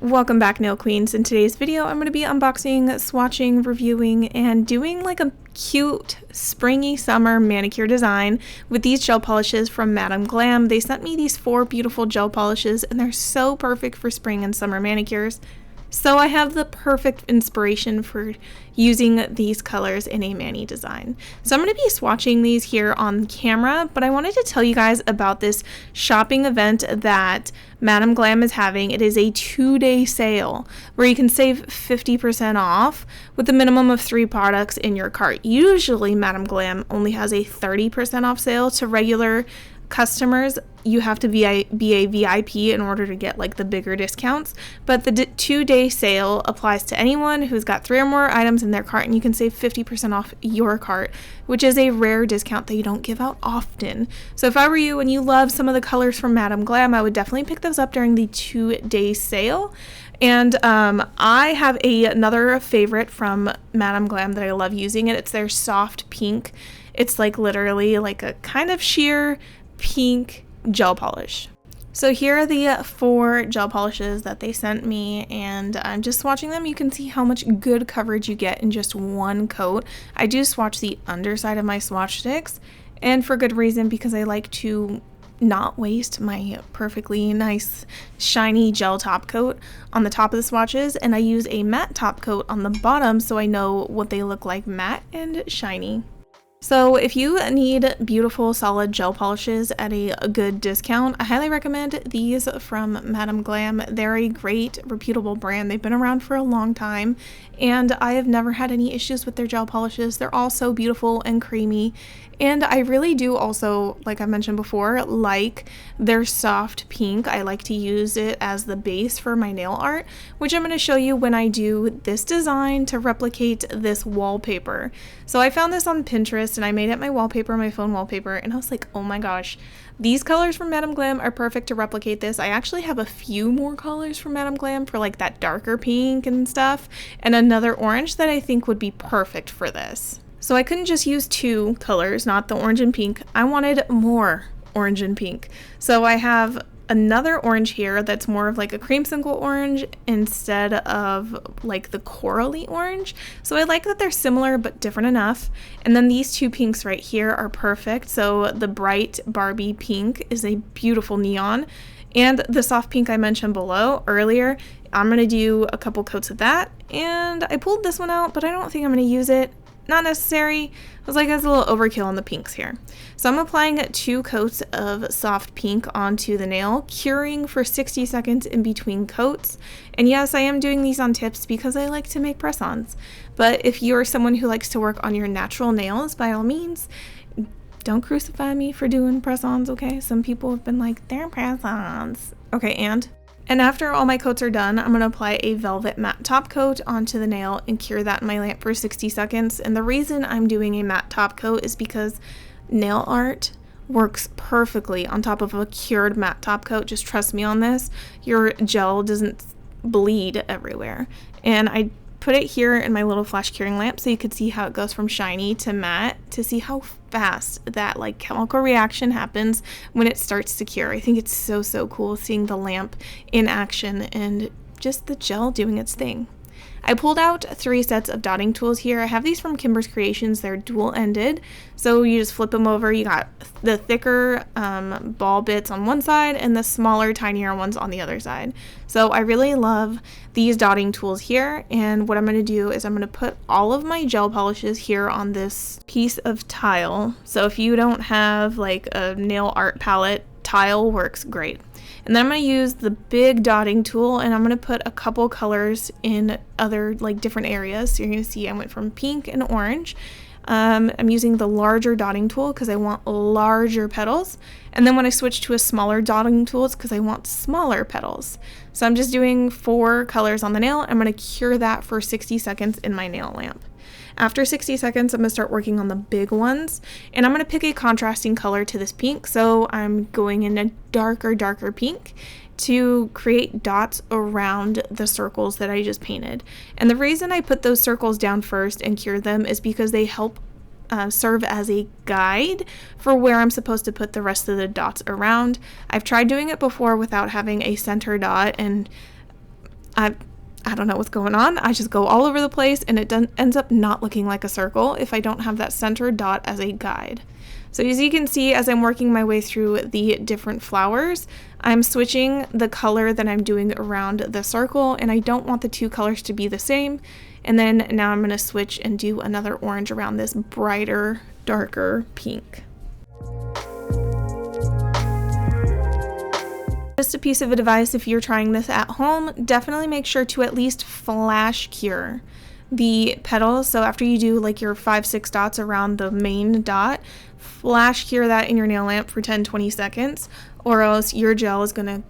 Welcome back, Nail Queens. In today's video, I'm going to be unboxing, swatching, reviewing, and doing like a cute springy summer manicure design with these gel polishes from Glam. They sent me these 4 beautiful gel polishes and they're so perfect for spring and summer manicures. So I have the perfect inspiration for using these colors in a mani design. So I'm going to be swatching these here on camera, but I wanted to tell you guys about this shopping event that Glam is having. It is a 2-day sale where you can save 50% off with a minimum of 3 products in your cart. Usually Glam only has a 30% off sale to regular customers. You have to be a VIP in order to get like the bigger discounts, but the 2-day sale applies to anyone who's got 3 or more items in their cart, and you can save 50% off your cart, which is a rare discount that you don't give out often. So if I were you and you love some of the colors from Glam, I would definitely pick those up during the 2-day sale. And I have another favorite from Glam that I love using it. It's their soft pink. It's like literally like a kind of sheer pink gel polish. So here are the 4 gel polishes that they sent me, and I'm just swatching them. You can see how much good coverage you get in just one coat. I do swatch the underside of my swatch sticks, and for good reason, because I like to not waste my perfectly nice shiny gel top coat on the top of the swatches, and I use a matte top coat on the bottom so I know what they look like matte and shiny. So if you need beautiful solid gel polishes at a good discount, I highly recommend these from Glam. They're a great, reputable brand. They've been around for a long time, and I have never had any issues with their gel polishes. They're all so beautiful and creamy, and I really do also, like I mentioned before, like their soft pink. I like to use it as the base for my nail art, which I'm going to show you when I do this design to replicate this wallpaper. So I found this on Pinterest and I made it my wallpaper, my phone wallpaper, and I was like, oh my gosh, these colors from Glam are perfect to replicate this. I actually have a few more colors from Glam for like that darker pink and stuff, and another orange that I think would be perfect for this. So I couldn't just use 2 colors, not the orange and pink. I wanted more orange and pink. So I have another orange here that's more of like a creamsicle orange instead of like the corally orange. So I like that they're similar but different enough. And then these 2 pinks right here are perfect. So the bright Barbie pink is a beautiful neon, and the soft pink I mentioned below earlier, I'm going to do a couple coats of that. And I pulled this one out, but I don't think I'm going to use it. Not necessary. I was like, that's a little overkill on the pinks here. So I'm applying 2 coats of soft pink onto the nail, curing for 60 seconds in between coats. And yes, I am doing these on tips because I like to make press-ons. But if you're someone who likes to work on your natural nails, by all means, don't crucify me for doing press-ons, okay? Some people have been like, they're press-ons. Okay, and after all my coats are done, I'm going to apply a velvet matte top coat onto the nail and cure that in my lamp for 60 seconds. And the reason I'm doing a matte top coat is because nail art works perfectly on top of a cured matte top coat. Just trust me on this. Your gel doesn't bleed everywhere. And I put it here in my little flash curing lamp so you could see how it goes from shiny to matte, to see how fast that like chemical reaction happens when it starts to cure. I think it's so cool seeing the lamp in action and just the gel doing its thing. I pulled out 3 sets of dotting tools here. I have these from Kimber's Creations. They're dual-ended, so you just flip them over. You got the thicker ball bits on one side and the smaller, tinier ones on the other side. So I really love these dotting tools here, and what I'm going to do is I'm going to put all of my gel polishes here on this piece of tile. So if you don't have like a nail art palette, tile works great. And then I'm going to use the big dotting tool, and I'm going to put a couple colors in other like different areas. So you're going to see I went from pink and orange. I'm using the larger dotting tool because I want larger petals. And then when I switch to a smaller dotting tool, it's because I want smaller petals. So I'm just doing 4 colors on the nail. I'm going to cure that for 60 seconds in my nail lamp. After 60 seconds, I'm going to start working on the big ones, and I'm going to pick a contrasting color to this pink. So I'm going in a darker pink to create dots around the circles that I just painted. And the reason I put those circles down first and cure them is because they help serve as a guide for where I'm supposed to put the rest of the dots around. I've tried doing it before without having a center dot, and I don't know what's going on. I just go all over the place, and it ends up not looking like a circle if I don't have that center dot as a guide. So as you can see, as I'm working my way through the different flowers, I'm switching the color that I'm doing around the circle, and I don't want the two colors to be the same. And then now I'm going to switch and do another orange around this brighter, darker pink. Just a piece of advice if you're trying this at home, definitely make sure to at least flash cure the petals. So after you do like your 5-6 dots around the main dot, flash cure that in your nail lamp for 10-20 seconds, or else your gel is going to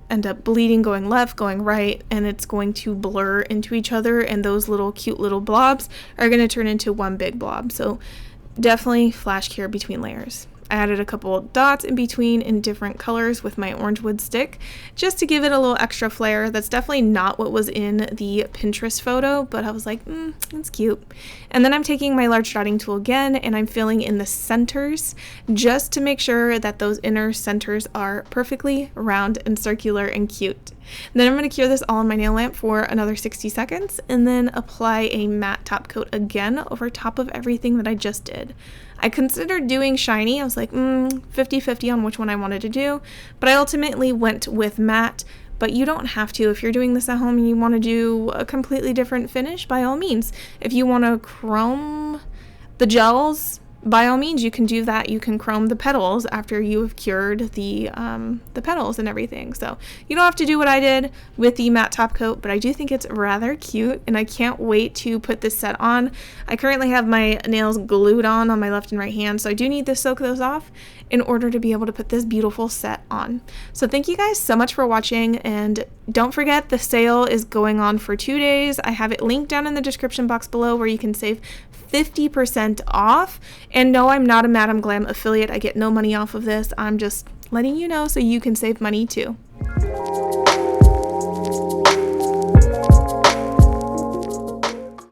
end up bleeding, going left, going right, and it's going to blur into each other, and those little cute little blobs are going to turn into one big blob. So definitely flash cure between layers. I added a couple dots in between in different colors with my orange wood stick just to give it a little extra flair. That's definitely not what was in the Pinterest photo, but I was like, it's cute. And then I'm taking my large dotting tool again, and I'm filling in the centers just to make sure that those inner centers are perfectly round and circular and cute. Then I'm going to cure this all on my nail lamp for another 60 seconds and then apply a matte top coat again over top of everything that I just did. I considered doing shiny. I was like 50-50 on which one I wanted to do, but I ultimately went with matte. But you don't have to. If you're doing this at home and you want to do a completely different finish, by all means. If you want to chrome the gels, by all means, you can do that. You can chrome the petals after you have cured the petals and everything. So you don't have to do what I did with the matte top coat, but I do think it's rather cute, and I can't wait to put this set on. I currently have my nails glued on my left and right hand, so I do need to soak those off in order to be able to put this beautiful set on. So thank you guys so much for watching, and don't forget the sale is going on for 2 days. I have it linked down in the description box below where you can save 50% off. And no, I'm not a Madam Glam affiliate. I get no money off of this. I'm just letting you know so you can save money too.